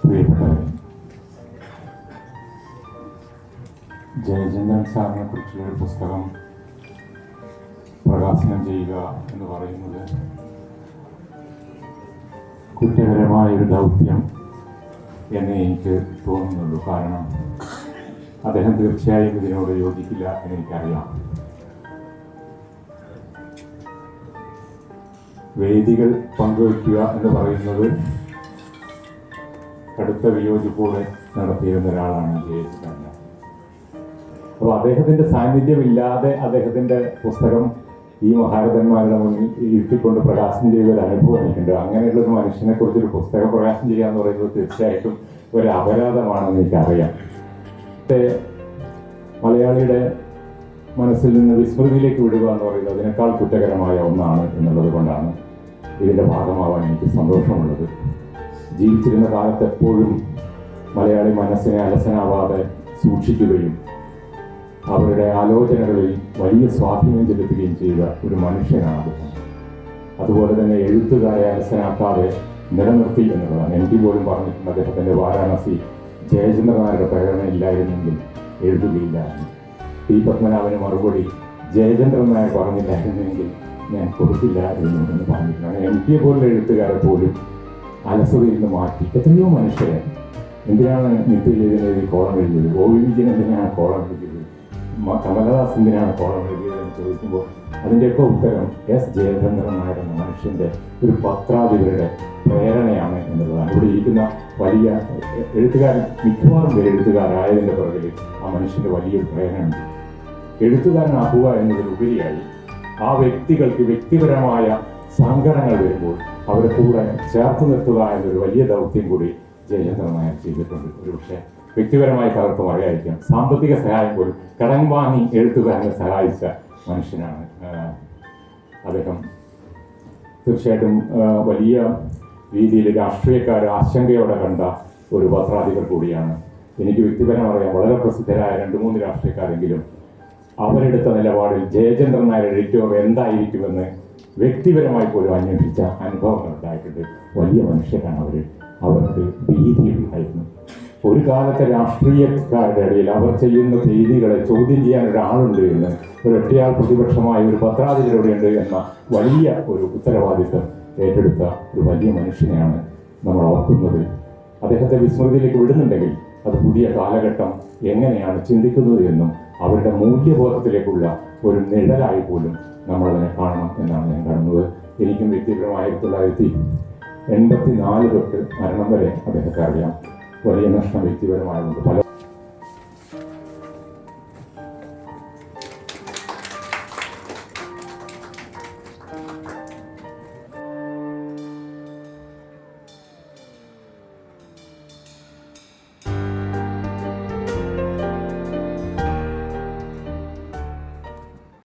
പ്രിയപ്പെട്ടവരെ, ജയചന്ദ്രൻ സാറിനെ കുറിച്ചുള്ള ഒരു പുസ്തകം പ്രകാശനം ചെയ്യുക എന്ന് പറയുന്നത് കുറ്റകരമായ ഒരു ദൗത്യം എന്നേ എനിക്ക് തോന്നുന്നുള്ളൂ. കാരണം അദ്ദേഹം തീർച്ചയായും ഇതിനോട് യോജിക്കില്ല എന്നെനിക്കറിയാം. വേദികൾ പങ്കുവയ്ക്കുക എന്ന് പറയുന്നത് കടുത്ത വിയോജിപ്പോടെ നടത്തിയിരുന്ന ഒരാളാണ് ജയചന്ദ്രൻ. അപ്പോൾ അദ്ദേഹത്തിൻ്റെ സാന്നിധ്യമില്ലാതെ അദ്ദേഹത്തിൻ്റെ പുസ്തകം ഈ മഹാരഥന്മാരുടെ മുന്നിൽ ഇരുത്തിക്കൊണ്ട് പ്രകാശനം ചെയ്ത ഒരു അനുഭവം എനിക്കുണ്ട്. അങ്ങനെയുള്ളൊരു മനുഷ്യനെ കുറിച്ചൊരു പുസ്തകം പ്രകാശനം ചെയ്യുക എന്ന് പറയുന്നത് തീർച്ചയായിട്ടും ഒരു അപരാധമാണെന്ന് എനിക്കറിയാം. മലയാളിയുടെ മനസ്സിൽ നിന്ന് വിസ്മൃതിയിലേക്ക് വിടുക എന്ന് പറയുന്നത് അതിനേക്കാൾ കുറ്റകരമായ ഒന്നാണ് എന്നുള്ളത് കൊണ്ടാണ് ഇതിൻ്റെ ഭാഗമാവാൻ എനിക്ക് സന്തോഷമുള്ളത്. ജീവിച്ചിരുന്ന കാലത്ത് എപ്പോഴും മലയാളി മനസ്സിനെ അലസനാവാതെ സൂക്ഷിക്കുകയും അവരുടെ ആലോചനകളിൽ വലിയ സ്വാധീനം ചെലുത്തുകയും ചെയ്ത ഒരു മനുഷ്യനാണ് അദ്ദേഹം. അതുപോലെ തന്നെ എഴുത്തുകാരെ അലസനാക്കാതെ നിലനിർത്തി എന്നുള്ളതാണ്. എനിക്ക് പോലും പറഞ്ഞിട്ടുണ്ട്, അദ്ദേഹത്തിൻ്റെ വാരാണസി ജയചന്ദ്രനാരുടെ പ്രേരണ ഇല്ലായിരുന്നെങ്കിൽ എഴുതുകയില്ലായിരുന്നു. ടി പത്മനാഭന് മറുപടി ജയചന്ദ്രൻ നായർ പറഞ്ഞില്ലായിരുന്നെങ്കിൽ ഞാൻ കൊടുക്കില്ലായിരുന്നു എന്ന് പറഞ്ഞിട്ടുണ്ടാണ്. എം ടി പോലുള്ള എഴുത്തുകാരെ പോലും അലസതയിൽ നിന്ന് മാറ്റി എത്രയോ മനുഷ്യരെ. എന്തിനാണ് നിത്യജീവനെഴുതി കോളം എഴുതിയത്? ഒ വി വിജയൻ എന്തിനാണ് കോളം എഴുതിയത്? കമലദാസ് എന്തിനാണ് കോളം എഴുതിയതെന്ന് ചോദിക്കുമ്പോൾ അതിൻ്റെയൊക്കെ ഉത്തരം എസ് ജയചന്ദ്രൻ നായർ എന്ന മനുഷ്യൻ്റെ ഒരു പത്രാധിപരുടെ പ്രേരണയാണ് എന്നുള്ളതാണ്. ഇവിടെ ഇരിക്കുന്ന വലിയ എഴുത്തുകാരൻ, മിക്കവാറും പേര് എഴുത്തുകാരായതിൻ്റെ പുറകിൽ ആ മനുഷ്യൻ്റെ വലിയൊരു പ്രേരണയുണ്ട്. എഴുത്തുകാരനാക്കുക എന്നതിലുപരിയായി ആ വ്യക്തികൾക്ക് വ്യക്തിപരമായ സങ്കടങ്ങൾ വരുമ്പോൾ അവരെ കൂടെ ചേർത്ത് നിർത്തുക എന്നൊരു വലിയ ദൗത്യം കൂടി ജയചന്ദ്രൻ നായർ ചെയ്തിട്ടുണ്ട്. ഒരുപക്ഷെ വ്യക്തിപരമായി പലർക്കും അറിയായിരിക്കാം. സാമ്പത്തിക സഹായം പോലും കടം വാങ്ങി എഴുത്തുകാരനെ സഹായിച്ച മനുഷ്യനാണ് അദ്ദേഹം. തീർച്ചയായിട്ടും വലിയ രീതിയിൽ രാഷ്ട്രീയക്കാർ ആശങ്കയോടെ കണ്ട ഒരു പത്രാധിപർ കൂടിയാണ്. എനിക്ക് വ്യക്തിപരം അറിയാം, വളരെ പ്രസിദ്ധരായ 2-3 രാഷ്ട്രീയക്കാരെങ്കിലും അവരെടുത്ത നിലപാടിൽ ജയചന്ദ്രൻ നായർ എഡിറ്റോർ എന്തായിരിക്കുമെന്ന് വ്യക്തിപരമായി പോലും അന്വേഷിച്ച അനുഭവങ്ങൾ ഉണ്ടായിട്ടുണ്ട്. വലിയ മനുഷ്യരാണ് അവർ. അവർക്ക് ഭീതിയുണ്ടായിരുന്നു. ഒരു കാലത്തെ രാഷ്ട്രീയക്കാരുടെ ഇടയിൽ അവർ ചെയ്യുന്ന രീതികളെ ചോദ്യം ചെയ്യാൻ ഒരാളുണ്ട് എന്ന്, ഒരു ഒറ്റയാൾ പ്രതിപക്ഷമായ ഒരു പത്രാധിപരുടെയുണ്ട് എന്ന വലിയ ഒരു ഉത്തരവാദിത്വം ഏറ്റെടുത്ത ഒരു വലിയ മനുഷ്യനെയാണ് നമ്മൾ ഓർക്കുന്നത്. അദ്ദേഹത്തെ വിസ്മൃതിയിലേക്ക് വിടുന്നുണ്ടെങ്കിൽ അത് പുതിയ കാലഘട്ടം എങ്ങനെയാണ് ചിന്തിക്കുന്നത് എന്നും അവരുടെ മൂല്യബോധത്തിലേക്കുള്ള ഒരു നിഴലായി പോലും നമ്മളതിനെ കാണണം എന്നാണ് ഞാൻ കാണുന്നത്. എനിക്കും വ്യക്തിപരമായി 1984 തൊട്ട് മരണം വരെ അദ്ദേഹത്തെ അറിയാം. വലിയ നഷ്ടം വ്യക്തിപരമായതുകൊണ്ട് പല